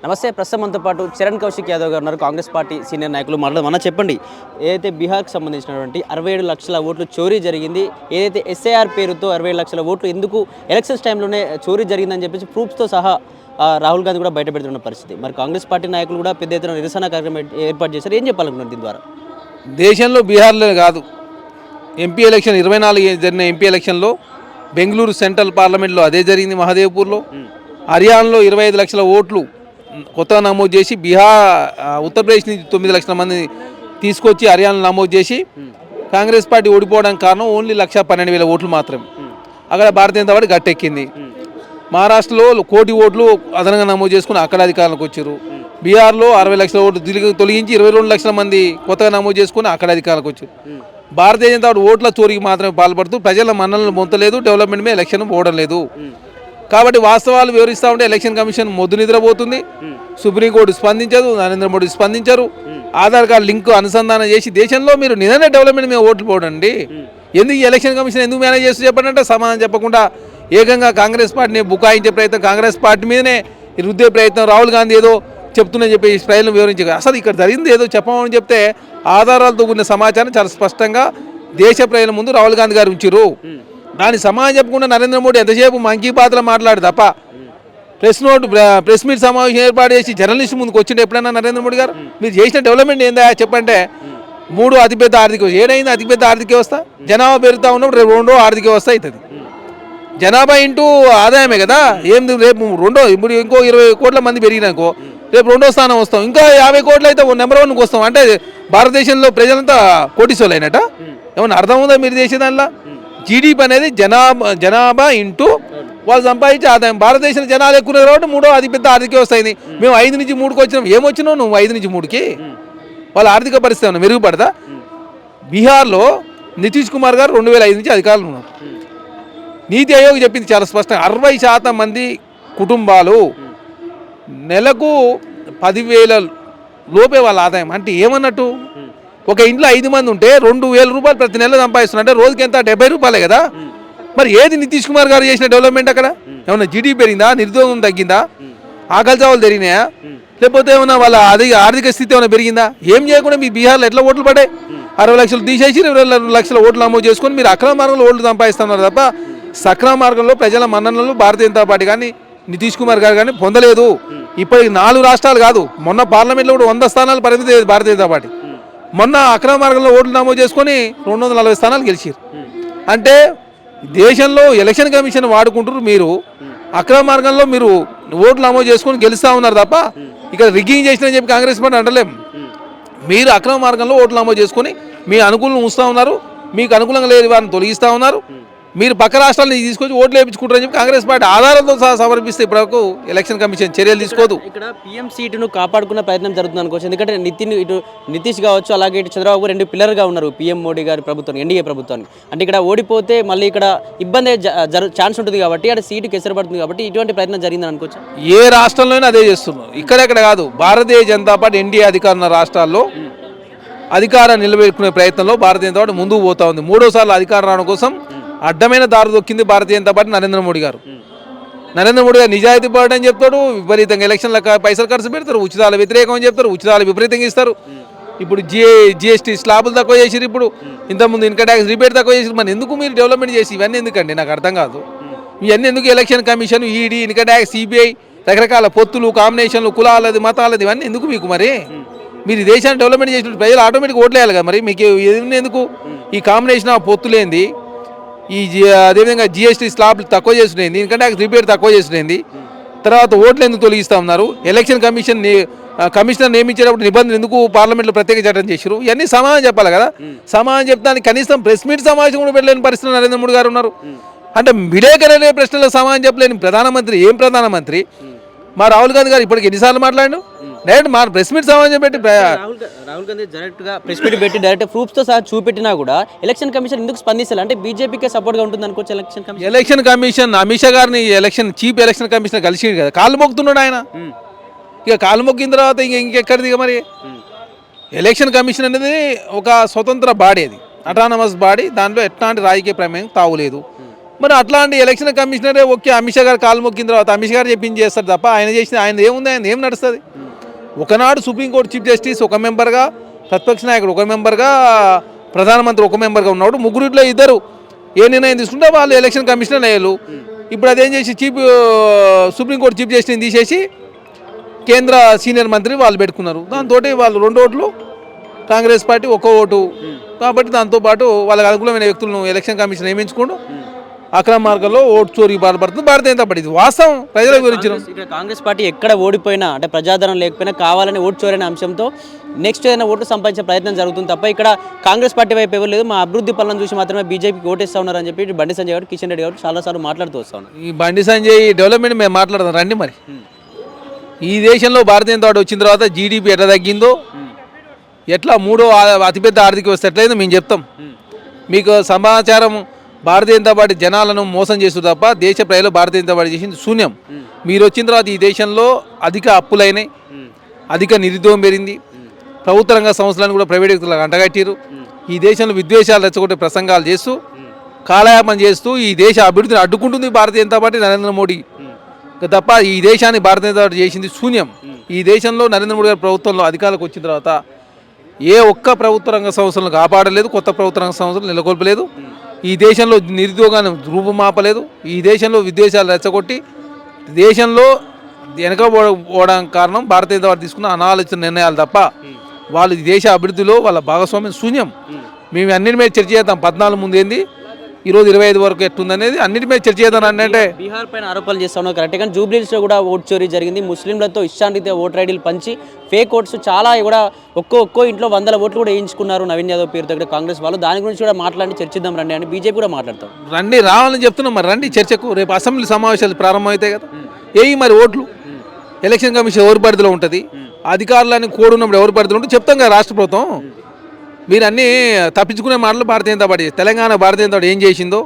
నమస్తే. ప్రస్తుతం మనతో పాటు చరణ్ కౌశిక్ యాదవ్ గారు ఉన్నారు, కాంగ్రెస్ పార్టీ సీనియర్ నాయకులు. మన చెప్పండి, ఏదైతే బీహార్కి సంబంధించినటువంటి 67 లక్షల ఓట్లు చోరీ జరిగింది, ఏదైతే ఎస్ఐఆర్ పేరుతో 67 లక్షల ఓట్లు ఎందుకు ఎలక్షన్స్ టైంలోనే చోరీ జరిగిందని చెప్పేసి ప్రూఫ్స్తో సహా రాహుల్ గాంధీ కూడా బయటపెడుతున్న పరిస్థితి. మరి కాంగ్రెస్ పార్టీ నాయకులు కూడా పెద్ద ఎత్తున నిరసన కార్యక్రమం ఏర్పాటు చేశారు. ఏం చెప్పాలనుకున్నారు దీని ద్వారా? దేశంలో బీహార్లో కాదు, ఎంపీ ఎలక్షన్ 24 జరిగిన ఎంపీ ఎలక్షన్లో బెంగళూరు సెంట్రల్ పార్లమెంట్లో అదే జరిగింది. మహదేవ్పూర్లో, హర్యానాలో 25 లక్షల ఓట్లు కొత్తగా నమోదు చేసి, ఉత్తరప్రదేశ్ నుంచి 9 లక్షల మంది తీసుకొచ్చి హర్యానాలో నమోదు చేసి కాంగ్రెస్ పార్టీ ఓడిపోవడానికి కారణం ఓన్లీ 1,12,000 ఓట్లు మాత్రమే. అక్కడ భారతీయ జనతా పార్టీ గట్టెక్కింది. మహారాష్ట్రలో 1 కోటి ఓట్లు అదనంగా నమోదు చేసుకుని అక్కడ అధికారంలోకి వచ్చారు. బీహార్లో 60 లక్షల ఓట్లు తొలగించి 22 లక్షల మంది కొత్తగా నమోదు చేసుకుని అక్కడ అధికారంలోకి వచ్చారు. భారతీయ జనతా పార్టీ ఓట్ల చోరీకి మాత్రమే పాల్పడుతూ ప్రజల మన్ననలు పొందలేదు, డెవలప్మెంట్ మీద ఎలక్షన్ పోవడం లేదు. కాబట్టి వాస్తవాలు వివరిస్తూ ఉంటే ఎలక్షన్ కమిషన్ మొద్దు నిద్రపోతుంది. సుప్రీంకోర్టు స్పందించదు, నరేంద్ర మోడీ స్పందించరు. ఆధార్ కార్డు లింక్ అనుసంధానం చేసి దేశంలో మీరు నిజంగా డెవలప్మెంట్ మీద ఓట్లు పోవడండి. ఎందుకు ఎలక్షన్ కమిషన్ ఎందుకు మేనేజ్ చేస్తూ చెప్పండి సమాధానం చెప్పకుండా ఏకంగా కాంగ్రెస్ పార్టీని బుకాయించే ప్రయత్నం, కాంగ్రెస్ పార్టీ మీదనే రుద్దే ప్రయత్నం, రాహుల్ గాంధీ ఏదో చెప్తుందని చెప్పి ప్రజలను వివరించగా అసలు ఇక్కడ జరిగింది ఏదో చెప్పమని చెప్తే ఆధారాలతో కూడిన సమాచారం చాలా స్పష్టంగా దేశ ప్రజల ముందు రాహుల్ గాంధీ గారు ఉంచారు. దాని సమాధానం చెప్పకుండా నరేంద్ర మోడీ ఎంతసేపు మంకీ పాత్ర మాట్లాడు తప్ప ప్రెస్ మీట్ సమావేశం ఏర్పాటు చేసి జర్నలిస్ట్ ముందుకు వచ్చిండే ఎప్పుడైనా నరేంద్ర మోడీ గారు మీరు చేసిన డెవలప్మెంట్ ఏందా చెప్పంటే 3 అతిపెద్ద ఆర్థిక వ్యవస్థ ఏడైంది. అతిపెద్ద ఆర్థిక వ్యవస్థ జనాభా పెరుగుతూ ఉన్నప్పుడు రేపు 2వ ఆర్థిక వ్యవస్థ అవుతుంది. జనాభా ఇంటూ ఆదాయమే కదా. రేపు ఇప్పుడు ఇంకో 20 కోట్ల మంది పెరిగినాకో రేపు 2వ స్థానం వస్తాం. ఇంకా 50 కోట్లు అయితే నెంబర్ 1కి వస్తాం. అంటే భారతదేశంలో ప్రజలంతా కోటీసోలు అయినట్ట. ఏమన్నా అర్థం ఉందా మీరు చేసే దానిలో? జీడిపి అనేది జనాభా ఇంటూ వాళ్ళు సంపాదించే ఆదాయం. భారతదేశంలో జనాలు ఎక్కువ కాబట్టి 3వ అతిపెద్ద ఆర్థిక వ్యవస్థ అయింది. మేము 5 నుంచి 3కి వచ్చినాం. ఏమొచ్చినావు నువ్వు 5 నుంచి 3కి? వాళ్ళ ఆర్థిక పరిస్థితి ఏమన్నా మెరుగుపడదా? బీహార్లో నితీష్ కుమార్ గారు 2005 నుంచి అధికారులు ఉన్నారు. నీతి ఆయోగ్ చెప్పింది చాలా స్పష్టంగా 60% మంది కుటుంబాలు నెలకు 10,000 లోపే వాళ్ళ ఆదాయం. అంటే ఏమన్నట్టు? ఒక ఇంట్లో 5 మంది ఉంటే 2,000 రూపాయలు ప్రతి నెల సంపాదిస్తున్నారు. అంటే రోజుకి ఎంత? 70 రూపాయలే కదా. మరి ఏది నితీష్ కుమార్ గారు చేసిన డెవలప్మెంట్? అక్కడ ఏమన్నా జీడీపీ పెరిగిందా? నిరుద్యోగం తగ్గిందా? ఆకలి చావులు జరిగినాయా? లేకపోతే ఏమన్నా వాళ్ళ ఆర్థిక స్థితి ఏమైనా పెరిగిందా? ఏం చేయకుండా మీ బీహార్లో ఎట్లా ఓట్లు పడ్డాయి? 60 లక్షలు తీసేసి 22 లక్షల ఓట్లు నమోదు చేసుకొని మీరు అక్రమ మార్గంలో ఓట్లు సంపాదిస్తున్నారు తప్ప సక్రమ మార్గంలో ప్రజల మన్ననలు భారతీయ జనతా పార్టీ కానీ నితీష్ కుమార్ గారు కానీ పొందలేదు. ఇప్పటికి 4 రాష్ట్రాలు కాదు, మొన్న పార్లమెంట్లో కూడా 100 స్థానాలు పరిమితి భారతీయ జనతా పార్టీ. మొన్న అక్రమ మార్గంలో ఓట్లు నమోదు చేసుకొని 240 స్థానాలు గెలిచారు. అంటే దేశంలో ఎలక్షన్ కమిషన్ వాడుకుంటారు. మీరు అక్రమ మార్గంలో మీరు ఓట్లు నమోదు చేసుకొని గెలుస్తూ ఉన్నారు తప్ప ఇక్కడ రిగ్గింగ్ చేసినని చెప్పి కాంగ్రెస్ పార్టీ అంటలేం. మీరు అక్రమ మార్గంలో ఓట్లు నమోదు చేసుకొని మీ అనుకూలంగా ఉంచుతూ ఉన్నారు, మీకు అనుకూలంగా లేని వారిని తొలగిస్తూ ఉన్నారు. మీరు పక్క రాష్ట్రాలను తీసుకొచ్చి ఓట్లు వేయించుకుంటారని చెప్పి కాంగ్రెస్ పార్టీ ఆధారాలతో సహా సమర్పిస్తే ఇప్పటివరకు ఎలక్షన్ కమిషన్ చర్యలు తీసుకోదు. ఇక్కడ పీఎం సీటును కాపాడుకున్న ప్రయత్నం జరుగుతుంది అనుకోవచ్చు. ఎందుకంటే నితీష్ కావచ్చు, అలాగే ఇటు చంద్రబాబు 2 పిల్లర్గా ఉన్నారు పీఎం మోడీ గారి ప్రభుత్వం, ఎన్డీఏ ప్రభుత్వానికి. అంటే ఇక్కడ ఓడిపోతే మళ్ళీ ఇక్కడ ఇబ్బంది ఛాన్స్ ఉంటుంది కాబట్టి అక్కడ సీటు కెసరపడుతుంది కాబట్టి ఇటువంటి ప్రయత్నం జరిగిందని అనుకోవచ్చు. ఏ రాష్ట్రంలోనే అదే చేస్తున్నారు, ఇక్కడెక్కడ కాదు. భారతీయ జనతా పార్టీ ఎన్డీఏ అధికారం ఉన్న రాష్ట్రాల్లో అధికారం నిలబెట్టుకునే ప్రయత్నంలో భారతీయ జనతా పార్టీ ముందుకు పోతా ఉంది. 3వ సార్లు అధికారం రావడం కోసం అడ్డమైన దారి దొక్కింది భారతీయ జనతా పార్టీ నరేంద్ర మోడీ గారు. నరేంద్ర మోడీ గారు నిజాయితీ పడడం అని చెప్తాడు, విపరీతంగా ఎలక్షన్లకు పైసలు ఖర్చు పెడతారు, ఉచితాల వ్యతిరేకం అని చెప్తారు, ఉచితాలు విపరీతంగా ఇస్తారు. ఇప్పుడు జిఎస్టీ స్లాబులు తక్కువ చేసిరు, ఇప్పుడు ఇంతకుముందు ఇన్కమ్ ట్యాక్స్ రిబేట్ తక్కువ చేసిరు. మరి ఎందుకు మీరు డెవలప్మెంట్ చేసి ఇవన్నీ ఎందుకండి? నాకు అర్థం కాదు. ఇవన్నీ ఎందుకు? Election commission, ED, income tax, CBI, రకరకాల పొత్తులు, కాంబినేషన్లు, కులాలది మతాలది ఇవన్నీ ఎందుకు మీకు? మరి మీరు దేశాన్ని డెవలప్మెంట్ చేసినప్పుడు ప్రజలు ఆటోమేటిక్గా ఓట్లేయాలి కదా. మరి మీకు ఎందుకు ఈ కాంబినేషన్ ఆఫ్ పొత్తులేంది? అదేవిధంగా జిఎస్టీ స్లాబ్ తక్కువ చేసినది, ఎందుకంటే రిపేర్ తక్కువ చేసినది, తర్వాత ఓట్లు ఎందుకు తొలగిస్తూ ఉన్నారు? ఎలక్షన్ కమిషనర్ నియమించేటప్పుడు నిబంధనలు ఎందుకు పార్లమెంట్లో ప్రత్యేక చట్టం చేశారు? ఇవన్నీ సమాధానం చెప్పాలి కదా. సమాధానం చెప్తానికి కనీసం ప్రెస్ మీట్ సమావేశం కూడా పెట్టలేని పరిస్థితులు నరేంద్ర మోడీ గారు ఉన్నారు. అంటే విలేకరులే ప్రశ్నలకు సమాధానం చెప్పలేని ప్రధానమంత్రి ఏం ప్రధానమంత్రి? మా రాహుల్ గాంధీ గారు ఇప్పటికి ఎన్నిసార్లు మాట్లాడాడు? డైరెక్ట్ మా ప్రెస్ మీట్ సమావేశం పెట్టి రాహుల్ గాంధీ డైరెక్ట్గా ప్రెస్ మీట్ పెట్టి డైరెక్ట్ ప్రూఫ్స్తో సహా చూపెట్టినా కూడా ఎలక్షన్ కమిషన్ ఎందుకు స్పందిస్తారు? అంటే బీజేపీకే సపోర్ట్గా ఉంటుంది అనుకోవచ్చు ఎలక్షన్ కమిషన్. అమిత్ షా గారిని చీఫ్ ఎలక్షన్ కమిషనర్ కలిసి కదా కాళ్ళు మొక్కుతున్నాడు ఆయన. ఇక కాళ్ళు మొక్కిన తర్వాత ఇంకెక్కడిది? ఇక మరి ఎలక్షన్ కమిషన్ అనేది ఒక స్వతంత్ర బాడీ, అది అటానమస్ బాడీ. దాంట్లో ఎట్లాంటి రాజకీయ ప్రమేయం తావులేదు. మరి అట్లాంటి ఎలక్షన్ కమిషనరే ఓకే అమిత్ షా గారు కాలు మొక్కిన తర్వాత అమిత్ షా గారు చెప్పింది చేస్తారు తప్ప ఆయన చేసిన ఆయన ఏముంది, ఆయన ఏం నడుస్తుంది? ఒకనాడు సుప్రీంకోర్టు చీఫ్ జస్టిస్ ఒక మెంబర్గా, ప్రతిపక్ష నాయకుడు ఒక మెంబర్గా, ప్రధానమంత్రి ఒక మెంబర్గా ఉన్నప్పుడు ముగ్గురిలో ఇద్దరు ఏ నిర్ణయం తీసుకుంటే వాళ్ళు ఎలక్షన్ కమిషనర్ అయ్యారు. ఇప్పుడు అదేం చేసి సుప్రీంకోర్టు చీఫ్ జస్టిస్ని తీసేసి కేంద్ర సీనియర్ మంత్రి వాళ్ళు పెట్టుకున్నారు. దాంతో వాళ్ళు 2 ఓట్లు, కాంగ్రెస్ పార్టీ 1 ఓటు. కాబట్టి దాంతోపాటు వాళ్ళకి అనుకూలమైన వ్యక్తులను ఎలక్షన్ కమిషన్ నియమించుకోండు. అక్రమ మార్గంలో ఓటు చోరీకి బాధపడుతుంది భారతీయ జనతా పార్టీ. ఇది వాస్తవం ప్రజల గురించి. ఇక్కడ కాంగ్రెస్ పార్టీ ఎక్కడ ఓడిపోయినా అంటే ప్రజాదరణ లేకపోయినా కావాలని ఓటు చోరైన అంశంతో నెక్స్ట్ ఏదైనా ఓట్లు సంపాదించే ప్రయత్నం జరుగుతుంది తప్ప ఇక్కడ కాంగ్రెస్ పార్టీ వైపు ఎవరు లేదు. మా అభివృద్ధి పనులను చూసి మాత్రమే బీజేపీకి ఓటేస్తూ ఉన్నారని చెప్పి బండి సంజయ్ గారు, కిషన్ రెడ్డి గారు చాలాసార్లు మాట్లాడుతూ వస్తా ఉన్నారు. ఈ బండి సంజయ్ డెవలప్మెంట్ మేము మాట్లాడదాం రండి. మరి ఈ దేశంలో భారతీయ జనతా పార్టీ వచ్చిన తర్వాత జీడిపి ఎట్లా తగ్గిందో, ఎట్లా 3వ అతిపెద్ద ఆర్థిక వ్యవస్థ ఎట్లయిందో మేము చెప్తాం. మీకు సమాచారం. భారతీయ జనతా పార్టీ జనాలను మోసం చేస్తూ తప్ప దేశ ప్రజలు భారతీయ జనతా పార్టీ చేసింది శూన్యం. మీరు వచ్చిన తర్వాత ఈ దేశంలో అధిక అప్పులైనాయి, అధిక నిరుద్యోగం పెరిగింది, ప్రభుత్వ రంగ సంస్థలను కూడా ప్రైవేట్ వ్యక్తులకు అంటగట్టారు. ఈ దేశంలో విద్వేషాలు రెచ్చగొట్టే ప్రసంగాలు చేస్తూ కాలయాపన చేస్తూ ఈ దేశ అభివృద్ధిని అడ్డుకుంటుంది భారతీయ జనతా పార్టీ, నరేంద్ర మోడీ తప్ప ఈ దేశాన్ని భారతీయ జనతా పార్టీ చేసింది శూన్యం. ఈ దేశంలో నరేంద్ర మోడీ గారి ప్రభుత్వంలో అధికారులకు వచ్చిన తర్వాత ఏ ఒక్క ప్రభుత్వ రంగ సంస్థలను కాపాడలేదు, కొత్త ప్రభుత్వ రంగ సంస్థలు నెలకొల్పలేదు. ఈ దేశంలో నిరుద్యోగాన్ని రూపుమాపలేదు. ఈ దేశంలో విద్వేషాలు రెచ్చగొట్టి దేశంలో వెనకపోవడానికి కారణం భారతీయ జనతా పార్టీ తీసుకున్న అనాలోచిత నిర్ణయాలు తప్ప వాళ్ళు ఈ దేశ అభివృద్ధిలో వాళ్ళ భాగస్వామ్యం శూన్యం. మేము అన్నిటి మీద చర్చ చేద్దాం. 14 ముందు ఏంది, ఈరోజు 25 వరకు ఎట్టుందనేది అన్నిటి మీద చర్చ చేద్దాం. అంటే బీహార్ పైన ఆరోపణలు చేస్తా ఉన్నారు కరెక్ట్, కానీ జూబ్లీహిల్స్లో కూడా ఓటు చోరీ జరిగింది. ముస్లింలతో ఇష్టాంటితే ఓటర్ ఐడీలు పంచి ఫేక్ ఓట్స్ చాలా కూడా ఒక్కో ఇంట్లో 100 ఓట్లు కూడా వేయించుకున్నారు నవీన్ యాదవ్ పేరుతో ఇక్కడ కాంగ్రెస్ వాళ్ళు. దాని గురించి కూడా మాట్లాడి చర్చిద్దాం రండి అని బీజేపీ కూడా మాట్లాడతాం. రండి, రావాలని చెప్తున్నాం. మరి రండి చర్చకు. రేపు అసెంబ్లీ సమావేశాలు ప్రారంభమవుతాయి కదా. మరి ఓట్లు ఎలక్షన్ కమిషన్ ఎవరి పరిధిలో ఉంటుంది, అధికారులని కోడ్ ఉన్నప్పుడు ఎవరి పరిధిలో ఉంటుంది చెప్తాం కదా రాష్ట్ర ప్రభుత్వం. మీరు అన్నీ తప్పించుకునే మాటలు భారతీయ జనతా పార్టీ. తెలంగాణ భారతీయ జనతా పార్టీ ఏం చేసిందో,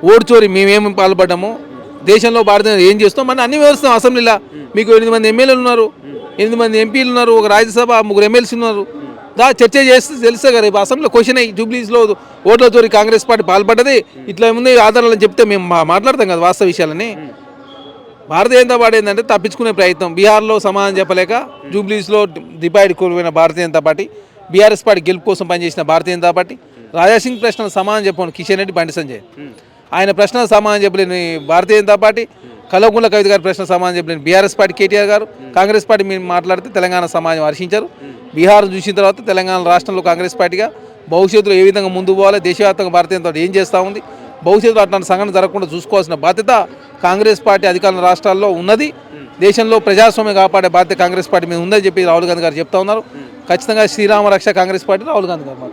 ఓటు చోరీ మేమేమి పాల్పడ్డాము, దేశంలో భారతీయ ఏం చేస్తాం మనం అన్ని వివరిస్తాం అసెంబ్లీలో. మీకు 8 మంది ఎమ్మెల్యేలు ఉన్నారు, 8 మంది ఎంపీలు ఉన్నారు, ఒక రాజ్యసభ 3 ఎమ్మెల్సీ ఉన్నారు. చర్చ చేస్తే తెలుసా కదా. రేపు అసెంబ్లీలో క్వశ్చన్ అయ్యి జూబ్లీస్లో ఓట్ల చోరీ కాంగ్రెస్ పార్టీ పాల్పడ్డది ఇట్లా ఉంది ఆధారాలని చెప్తే మేము మాట్లాడతాం కదా వాస్తవ విషయాలని. భారతీయ జనతా పార్టీ ఏంటంటే తప్పించుకునే ప్రయత్నం. బీహార్లో సమాధానం చెప్పలేక జూబ్లీస్లో డిపాయిడ్ కోల్పోయిన Bharatiya Janata party, BRS party గెలుపు కోసం పనిచేసిన భారతీయ జనతా పార్టీ, రాజాసింగ్ ప్రశ్నలు సమాధానం చెప్పాను కిషన్ రెడ్డి, బండి సంజయ్. ఆయన ప్రశ్నలు సమాధానం చెప్పలేని భారతీయ జనతా పార్టీ, కల్వకుంట్ల కవిత గారి ప్రశ్న సమాధానం చెప్పలేని బీఆర్ఎస్ పార్టీ కేటీఆర్ గారు, కాంగ్రెస్ పార్టీ మీరు మాట్లాడితే తెలంగాణ సమాజం హర్షించారు. బీహార్ చూసిన తర్వాత తెలంగాణ రాష్ట్రంలో కాంగ్రెస్ పార్టీగా భవిష్యత్తులో ఏ విధంగా ముందుకు పోవాలి, దేశవ్యాప్తంగా భారతీయ జనతా పార్టీ ఏం చేస్తూ ఉంది, భవిష్యత్తులో అట్లాంటి సంఘటన జరగకుండా చూసుకోవాల్సిన బాధ్యత కాంగ్రెస్ పార్టీ అధికారుల రాష్ట్రాల్లో ఉన్నది. దేశంలో ప్రజాస్వామ్యం కాపాడే బాధ్యత కాంగ్రెస్ పార్టీ మీద ఉందని చెప్పి రాహుల్ గాంధీ గారు చెప్తా ఉన్నారు. ఖచ్చితంగా శ్రీరామ రక్ష కాంగ్రెస్ పార్టీ రాహుల్ గాంధీ గారు.